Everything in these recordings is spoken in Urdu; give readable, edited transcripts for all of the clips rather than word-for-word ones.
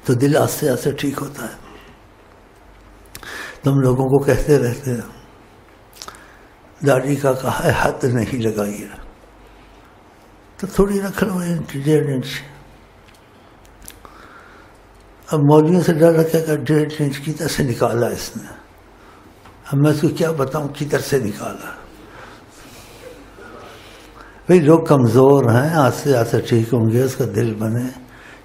تو دل آہستہ آہستہ ٹھیک ہوتا ہے. تم لوگوں کو کہتے رہتے ہیں داڑھی کا کہا ہے حد نہیں لگائیے، تو تھوڑی رکھ لو 1.5 انچ. اب مولویوں سے ڈر رکھے گا 1.5 انچ کدھر سے نکالا اس نے. اب میں اس کو کیا بتاؤں کدھر سے نکالا. بھئی لوگ کمزور ہیں، آہستہ آہستہ ٹھیک ہوں گے، اس کا دل بنے.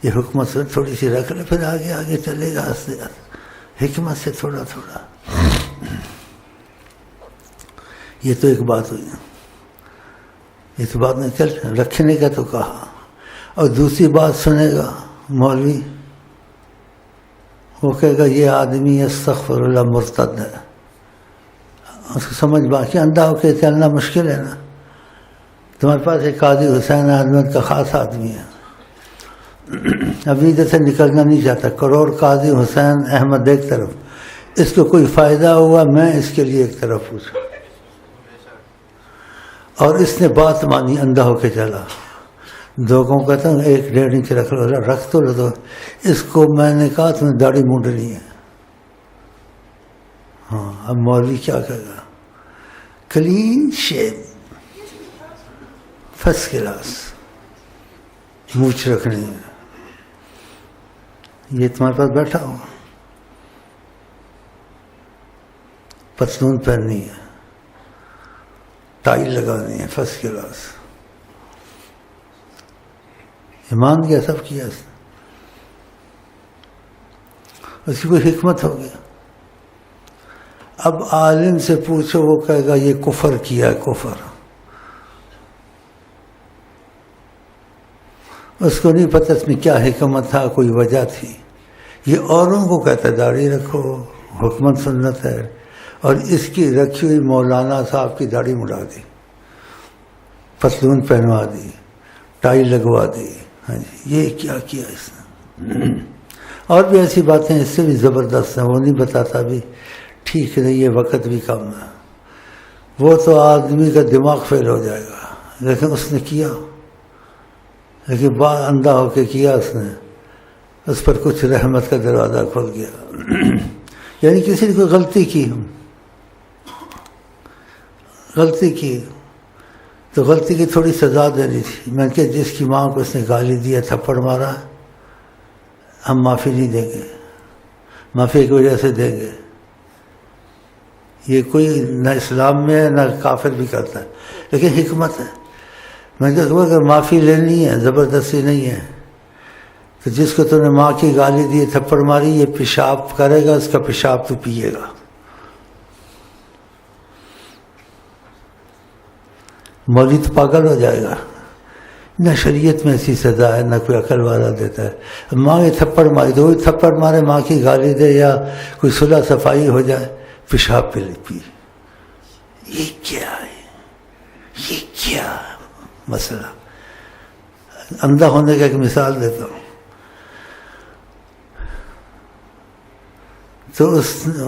یہ حکمت سے تھوڑی سی رکھ لے، پھر آگے آگے چلے گا آہستہ آہستہ، حکمت سے تھوڑا تھوڑا. یہ تو ایک بات ہوئی. اس بات نے چل رکھنے کا تو کہا. اور دوسری بات سنے گا مولوی، وہ کہے گا یہ آدمی استغفر اللہ مرتد ہے. اس کو سمجھ باقی اندھا ہو کے چلنا مشکل ہے نا. تمہارے پاس ایک قاضی حسین احمد کا خاص آدمی ہے، ابھی ادھر سے نکلنا نہیں چاہتا. کروڑ قاضی حسین احمد ایک طرف، اس کو کوئی فائدہ ہوا میں اس کے لیے ایک طرف پوچھوں. اور اس نے بات مانی، اندھا ہو کے چلا. لوگوں کو کہتا ہوں 1.5 انچ رکھ لو، رکھ تو لو. اس کو میں نے کہا تمہیں داڑھی مونڈنی ہے. ہاں اب مولوی کیا کہے گا؟ کلین شیو، فرسٹ کلاس، مونچھ رکھنی ہے. یہ تمہارے پاس بیٹھا ہو، پتلون پہننی ہے، ٹائی لگانی ہے، فرسٹ کلاس. ایمان کیا سب کیا اس کی کوئی حکمت ہوگی. اب عالم سے پوچھو، وہ کہے گا یہ کفر کیا ہے، کفر. اس کو نہیں پتہ اس میں کیا حکمت تھا، کوئی وجہ تھی. یہ اوروں کو کہتا ہے داڑھی رکھو، حکمت سنت ہے، اور اس کی رکھی ہوئی مولانا صاحب کی داڑھی مڑا دی، پتلون پہنوا دی، ٹائی لگوا دی. ہاں جی یہ کیا کیا اس نے. اور بھی ایسی باتیں اس سے بھی زبردست ہیں، وہ نہیں بتاتا بھی ٹھیک نہیں ہے، وقت بھی کم ہے. وہ تو آدمی کا دماغ فیل ہو جائے گا. لیکن اس نے کیا، لیکن بات اندھا ہو کے کیا اس نے. اس پر کچھ رحمت کا دروازہ کھل گیا. یعنی کسی نے کوئی غلطی کی تو غلطی کی تھوڑی سزا دینی تھی. میں کہ جس کی ماں کو اس نے گالی دیا، تھپڑ مارا، ہم معافی نہیں دیں گے، معافی کی وجہ سے دیں گے. یہ کوئی نہ اسلام میں ہے نہ کافر بھی کرتا ہے، لیکن حکمت ہے. میں کہوں اگر معافی لینی ہے، زبردستی نہیں ہے، تو جس کو تو نے ماں کی گالی دی، تھپڑ ماری، یہ پیشاب کرے گا، اس کا پیشاب تو پیے گا. مولوی تو پاگل ہو جائے گا. نہ شریعت میں ایسی سزا ہے، نہ کوئی عقل والا دیتا ہے. ماں یہ تھپڑ ماری تو وہی تھپڑ مارے، ماں کی گالی دے، یا کوئی صلح صفائی ہو جائے، پیشاب پی. یہ کیا ہے، یہ کیا مسئلہ. اندھا ہونے کا ایک مثال دیتا ہوں. تو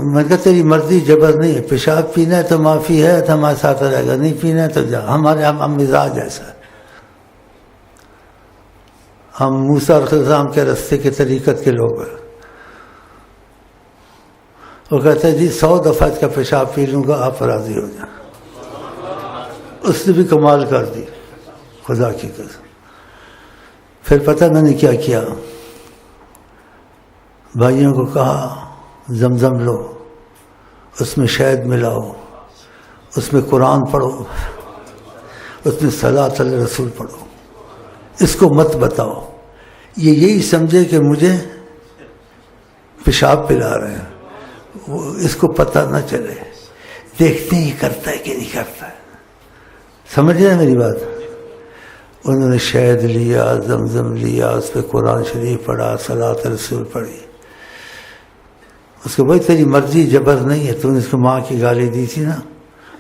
میں کہا تیری مرضی، جبر نہیں ہے. پیشاب پینا ہے تو معافی ہے تو ہمارے ساتھ رہے گا، نہیں پینا ہے تو جا. ہمارے ہم مزاج ایسا ہے. ہم موسیٰ علیہ السلام کے رستے کے طریقت کے لوگ ہیں. وہ کہتے ہیں جی 100 دفعہ اس کا پیشاب پی لوں گا، آپ راضی ہو جائیں. اس نے بھی کمال کر دی، خدا کی قسم. پھر پتہ میں نے کیا کیا، بھائیوں کو کہا زمزم لو، اس میں شہد ملاؤ، اس میں قرآن پڑھو، اس میں صلاۃ علی رسول پڑھو. اس کو مت بتاؤ، یہ یہی سمجھے کہ مجھے پیشاب پلا رہے ہیں. اس کو پتہ نہ چلے، دیکھتے ہی کرتا ہے کہ نہیں کرتا ہے. سمجھ رہے ہیں میری بات. انہوں نے شہد لیا، زمزم لیا، اس پہ قرآن شریف پڑھا، صلاۃ رسول پڑھی. اس کو بھائی تیری مرضی، جبر نہیں ہے. تو نے اس کو ماں کی گالی دی تھی نا،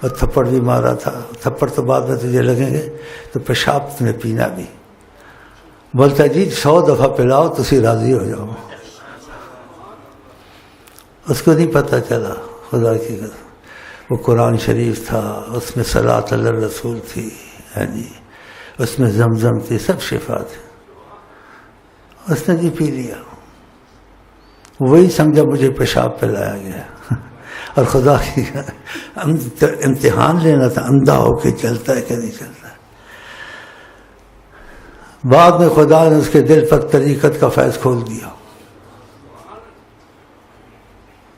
اور تھپڑ بھی مارا تھا. تھپڑ تو بعد میں تجھے لگیں گے، تو پیشاب تم نے پینا بھی. بولتا جی 100 دفعہ پلاؤ تو اسی راضی ہو جاؤ. اس کو نہیں پتہ چلا، خدا کی قسم. وہ قرآن شریف تھا، اس میں صلاۃ علی رسول تھی، یعنی اس میں زمزم تھی، سب شفا تھی. اس نے جی پی لیا. وہی سمجھا مجھے پیشاب پہ لایا گیا اور خدا کی امتحان لینا تھا اندھا ہو کے چلتا ہے کہ نہیں چلتا ہے۔ بعد میں خدا نے اس کے دل پر طریقت کا فیض کھول دیا۔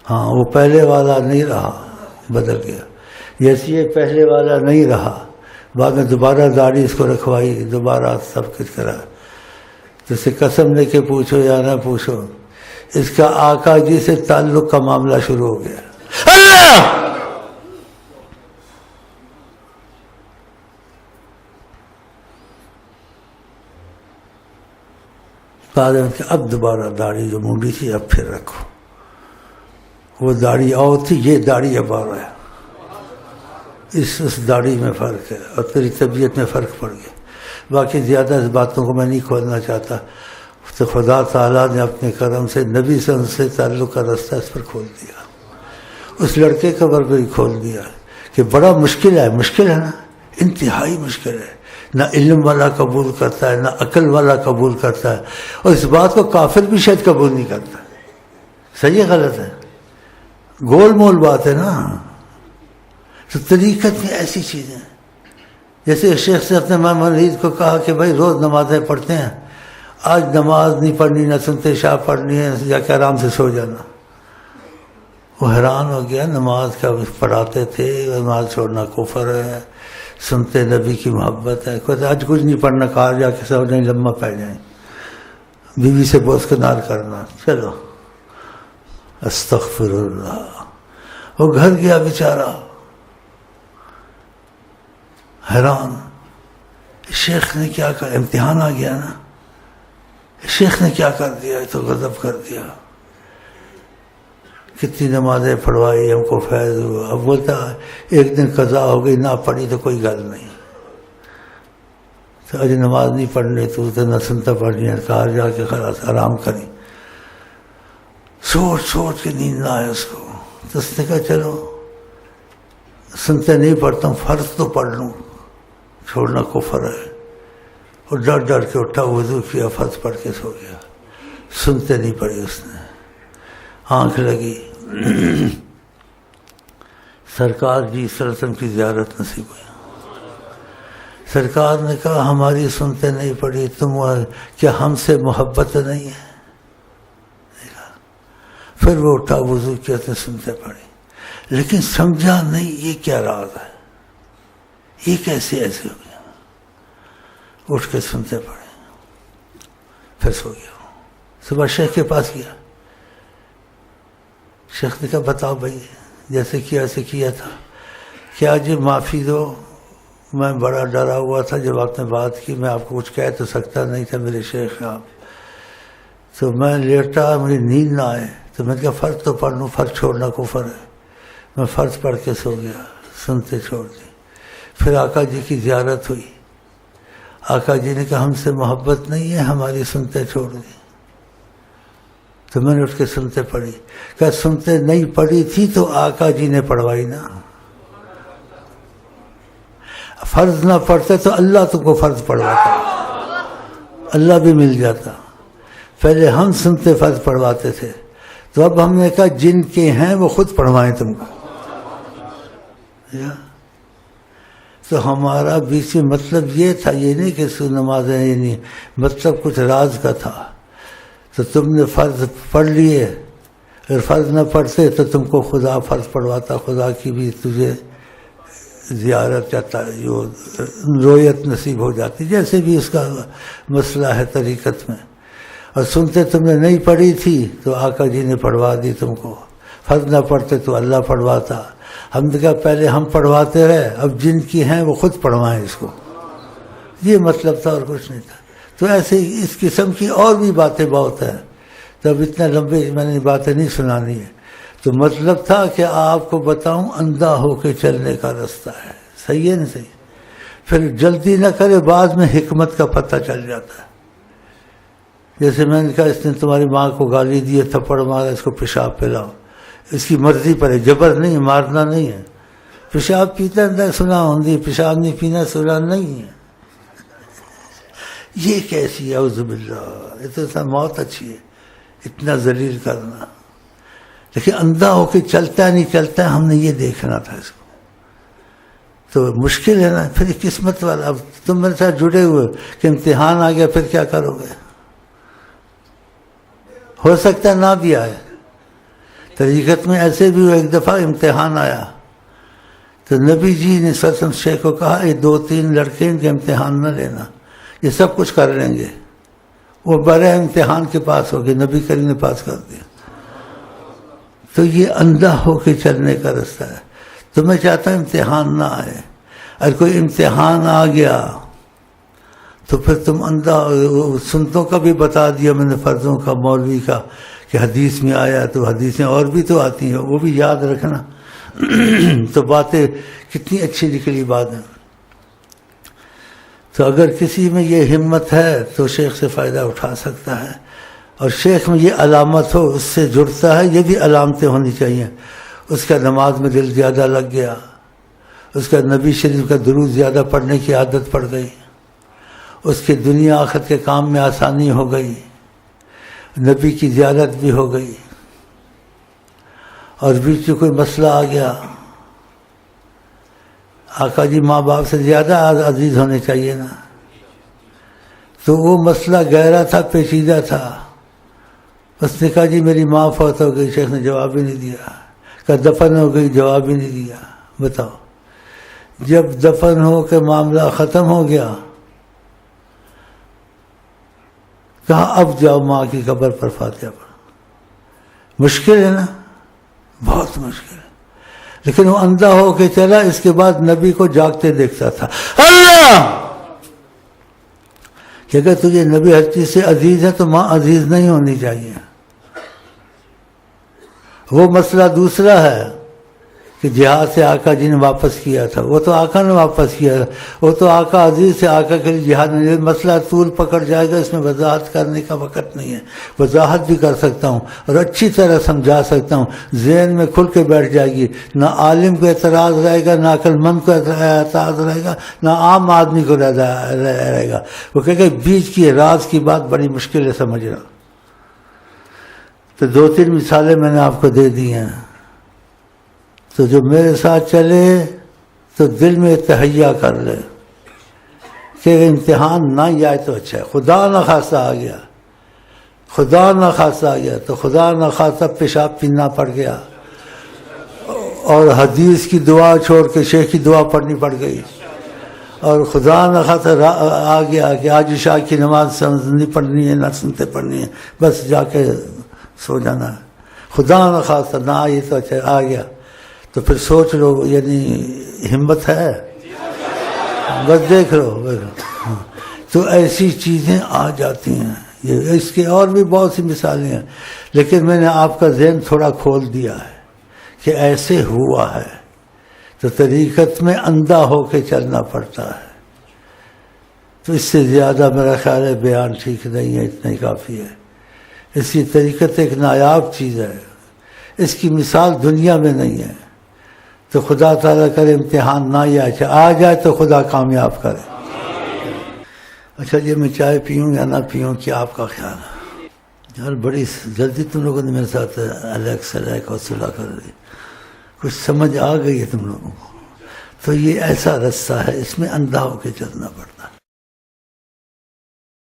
ہاں وہ پہلے والا نہیں رہا، بدل گیا۔ جیسے یہ پہلے والا نہیں رہا، بعد میں دوبارہ داڑھی اس کو رکھوائی، دوبارہ سب کچھ کرا۔ جسے قسم لے کے پوچھو یا نہ پوچھو، اس کا آقا جی سے تعلق کا معاملہ شروع ہو گیا۔ اللہ بعد میں کہ اب دوبارہ داڑھی جو مونڈی تھی اب پھر رکھو۔ وہ داڑھی اور تھی، یہ داڑھی اب اور ہے۔ اس داڑھی میں فرق ہے اور تیری طبیعت میں فرق پڑ گیا۔ باقی زیادہ اس باتوں کو میں نہیں کھولنا چاہتا، تو خدا تعالیٰ نے اپنے کرم سے نبی صلی اللہ علیہ وسلم سے تعلق کا رستہ اس پر کھول دیا، اس لڑکے کا پر بھی کھول دیا کہ بڑا مشکل ہے نا، انتہائی مشکل ہے۔ نہ علم والا قبول کرتا ہے، نہ عقل والا قبول کرتا ہے، اور اس بات کو کافر بھی شاید قبول نہیں کرتا۔ صحیح ہے غلط ہے؟ گول مول بات ہے نا۔ تو طریقت میں ایسی چیزیں، جیسے شیخ نے اپنے مرید کو کہا کہ بھائی روز نمازیں پڑھتے ہیں، آج نماز نہیں پڑھنی، نہ سنتے شاہ پڑھنی ہے، جا کے آرام سے سو جانا۔ وہ حیران ہو گیا، نماز کا پڑھاتے تھے، نماز چھوڑنا کفر ہے، سنتے نبی کی محبت ہے، کہتے آج کچھ نہیں پڑھنا، کہا جا کے سو جائیں، لمبا پہ جائیں، بیوی سے بوس کنار کرنا، چلو استغفر اللہ۔ وہ گھر گیا بیچارہ حیران، شیخ نے کیا کہا، امتحان آ گیا نا، شیخ نے کیا کر دیا، تو غضب کر دیا، کتنی نمازیں پڑھوائی، ہم کو فیض ہوا۔ اب بولتا ایک دن قضا ہو گئی، نہ پڑھی تو کوئی گل نہیں، تو آج نماز نہیں پڑھنی، تو نہ سنتا پڑھنی ہے، کہا جا کے خلاص آرام کریں۔ سوچ کے نیند نہ آئے اس کو، تو اس نے کہا چلو سنتے نہیں پڑھتا ہوں، فرض تو پڑھ لوں، چھوڑنا کفر ہے۔ اور ڈر کے اٹھا، وضو کیا، فرض پڑھ کے سو گیا، سنتے نہیں پڑھی اس نے۔ آنکھ لگی، سرکار جی صلی اللہ علیہ وسلم کی زیارت نصیب ہوئی۔ سرکار نے کہا ہماری سنتے نہیں پڑھی، تم کیا ہم سے محبت نہیں ہے؟ پھر وہ اٹھا، وضو کیا، تو سنتے پڑھی، لیکن سمجھا نہیں یہ کیا راز ہے، یہ کیسے ایسے ہو گیا۔ اٹھ کے سنتے پڑھے، پھر سو گیا۔ صبح شیخ کے پاس گیا، شیخ نے کہا بتاؤ بھائی، جیسے کیا ایسے کیا تھا، کیا جی معافی دو، میں بڑا ڈرا ہوا تھا جب آپ نے بات کی، میں آپ کو کچھ کہہ تو سکتا نہیں تھا، میرے شیخ آپ، تو میں لیٹا، مجھے نیند نہ آئے، تو میں نے کہا فرض تو پڑھ لوں، فرض چھوڑنا کفر ہے۔ میں فرض پڑھ کے سو گیا، سنتے چھوڑ دی۔ پھر آقا جی کی زیارت ہوئی، آقا جی نے کہا ہم سے محبت نہیں ہے، ہماری سنتے چھوڑ دی۔ تو میں نے اٹھ کے سنتے پڑھی، کہ سنتے نہیں پڑھی تھی تو آقا جی نے پڑھوائی نا۔ فرض نہ پڑھتے تو اللہ تم کو فرض پڑھواتا، اللہ بھی مل جاتا۔ پہلے ہم سنتے فرض پڑھواتے تھے، تو اب ہم نے کہا جن کے ہیں وہ خود پڑھوائیں تم کو۔ تو ہمارا بیچ میں مطلب یہ تھا، یہ نہیں کہ نمازیں، یہ نہیں، مطلب کچھ راز کا تھا۔ تو تم نے فرض پڑھ لیے، اگر فرض نہ پڑھتے تو تم کو خدا فرض پڑھواتا، خدا کی بھی تجھے زیارت چاہتا ہے، جو رویت نصیب ہو جاتی، جیسے بھی اس کا مسئلہ ہے طریقت میں۔ اور سنتے تم نے نہیں پڑھی تھی تو آقا جی نے پڑھوا دی تم کو، فرض نہ پڑھتے تو اللہ پڑھواتا۔ ہم نے کہا پہلے ہم پڑھواتے رہے، اب جن کی ہیں وہ خود پڑھوائیں اس کو، یہ مطلب تھا اور کچھ نہیں تھا۔ تو ایسے اس قسم کی اور بھی باتیں بہت ہیں، تو اب اتنا لمبے میں نے باتیں نہیں سنانی ہے۔ تو مطلب تھا کہ آپ کو بتاؤں اندھا ہو کے چلنے کا رستہ ہے، صحیح ہے نا؟ صحیح۔ پھر جلدی نہ کرے، بعد میں حکمت کا پتہ چل جاتا ہے۔ جیسے میں نے کہا اس نے تمہاری ماں کو گالی دی ہے، تھپڑ مارا، اس کو پیشاب پلاؤ، اس کی مرضی پر ہے، جبر نہیں، مارنا نہیں ہے۔ پیشاب پیتا ہے سنا ہوندی، پیشاب نہیں پینا سنا نہیں ہے۔ یہ کیسی اعوذ باللہ، یہ تو موت اچھی ہے، اتنا ذلیل کرنا. لیکن اندھا ہو کے چلتا نہیں چلتا، ہم نے یہ دیکھنا تھا اس کو. تو مشکل ہے نا. پھر قسمت والا، اب تم میرے ساتھ جڑے ہوئے کہ امتحان آ گیا، پھر کیا کرو گے؟ ہو سکتا ہے نہ بھی آئے. طریقت میں ایسے بھی ایک دفعہ امتحان آیا تو نبی جی نے صلی اللہ علیہ وسلم شیخ کو کہا یہ 2-3 لڑکے ان کے امتحان نہ لینا، یہ سب کچھ کر لیں گے. وہ بڑے امتحان کے پاس ہو گئے، نبی کریم نے پاس کر دیا. تو یہ اندھا ہو کے چلنے کا رستہ ہے. تو میں چاہتا ہوں امتحان نہ آئے. اگر کوئی امتحان آ گیا تو پھر تم اندھا. سنتوں کا بھی بتا دیا میں نے، فرضوں کا، مولوی کا، کہ حدیث میں آیا تو حدیثیں اور بھی تو آتی ہیں، وہ بھی یاد رکھنا. تو باتیں کتنی اچھی نکلی بات ہے. تو اگر کسی میں یہ ہمت ہے تو شیخ سے فائدہ اٹھا سکتا ہے. اور شیخ میں یہ علامت ہو، اس سے جڑتا ہے، یہ بھی علامتیں ہونی چاہیے. اس کا نماز میں دل زیادہ لگ گیا، اس کا نبی شریف کا درود زیادہ پڑھنے کی عادت پڑ گئی، اس کے دنیا آخرت کے کام میں آسانی ہو گئی، نبی کی زیارت بھی ہو گئی. اور بیچ میں کوئی مسئلہ آ گیا، آقا جی ماں باپ سے زیادہ عزیز ہونے چاہیے نا. تو وہ مسئلہ گہرا تھا، پیچیدہ تھا. اس نے کہا جی میری ماں فوت ہو گئی. شیخ نے جواب ہی نہیں دیا. کہا دفن ہو گئی، جواب ہی نہیں دیا. بتاؤ، جب دفن ہو کے معاملہ ختم ہو گیا، کہا اب جاؤ ماں کی قبر پر فاتحہ پڑھو. مشکل ہے نا، بہت مشکل ہے. لیکن وہ اندھا ہو کے چلا. اس کے بعد نبی کو جاگتے دیکھتا تھا. اللہ کہ اگر تجھے نبی ہر چیز سے عزیز ہے تو ماں عزیز نہیں ہونی چاہیے. وہ مسئلہ دوسرا ہے کہ جہاد سے آقا جی نے واپس کیا تھا، وہ تو آقا نے واپس کیا تھا. وہ تو آقا عزیز سے آقا کے لیے جہاد نہیں. مسئلہ طول پکڑ جائے گا، اس میں وضاحت کرنے کا وقت نہیں ہے. وضاحت بھی کر سکتا ہوں اور اچھی طرح سمجھا سکتا ہوں، ذہن میں کھل کے بیٹھ جائے گی. نہ عالم کو اعتراض رہے گا، نہ عقل مند کو اعتراض رہے گا، نہ عام آدمی کو رہے گا. وہ کہے گا بیچ کی راز کی بات بڑی مشکل ہے سمجھنا. تو 2-3 مثالیں میں نے آپ کو دے دی ہیں. تو جو میرے ساتھ چلے تو دل میں تہیا کر لے کہ امتحان نہ آئے تو اچھا ہے. خدا نہ خواستہ آ گیا، خدا نہ خواستہ آ گیا تو خدا نہ خواستہ پیشاب پینا پڑ گیا اور حدیث کی دعا چھوڑ کے شیخ کی دعا پڑھنی پڑ گئی. اور خدا نہ خواستہ آ گیا کہ آج عشاء کی نماز نہیں پڑھنی ہے، نہ سنتے پڑھنی ہے، بس جا کے سو جانا ہے. خدا نہ خواستہ نہ آئی تو اچھا آ گیا. تو پھر سوچ لو، یعنی ہمت ہے، بس دیکھ لو. تو ایسی چیزیں آ جاتی ہیں. یہ اس کے اور بھی بہت سی مثالیں ہیں، لیکن میں نے آپ کا ذہن تھوڑا کھول دیا ہے کہ ایسے ہوا ہے. تو طریقت میں اندھا ہو کے چلنا پڑتا ہے. تو اس سے زیادہ میرا خیال ہے بیان ٹھیک نہیں ہے، اتنا ہی کافی ہے. اس کی طریقت ایک نایاب چیز ہے، اس کی مثال دنیا میں نہیں ہے. تو خدا تعالیٰ کرے امتحان نہ آ جائے تو خدا کامیاب کرے. اچھا جی میں چائے پیوں یا نہ پیوں، کیا آپ کا خیال ہے؟ یار بڑی جلدی تم لوگوں نے میرے ساتھ الیک اور صلح کر دی. کچھ سمجھ آ گئی ہے تم لوگوں کو. تو یہ ایسا رستہ ہے، اس میں اندھا ہو کے چلنا پڑتا.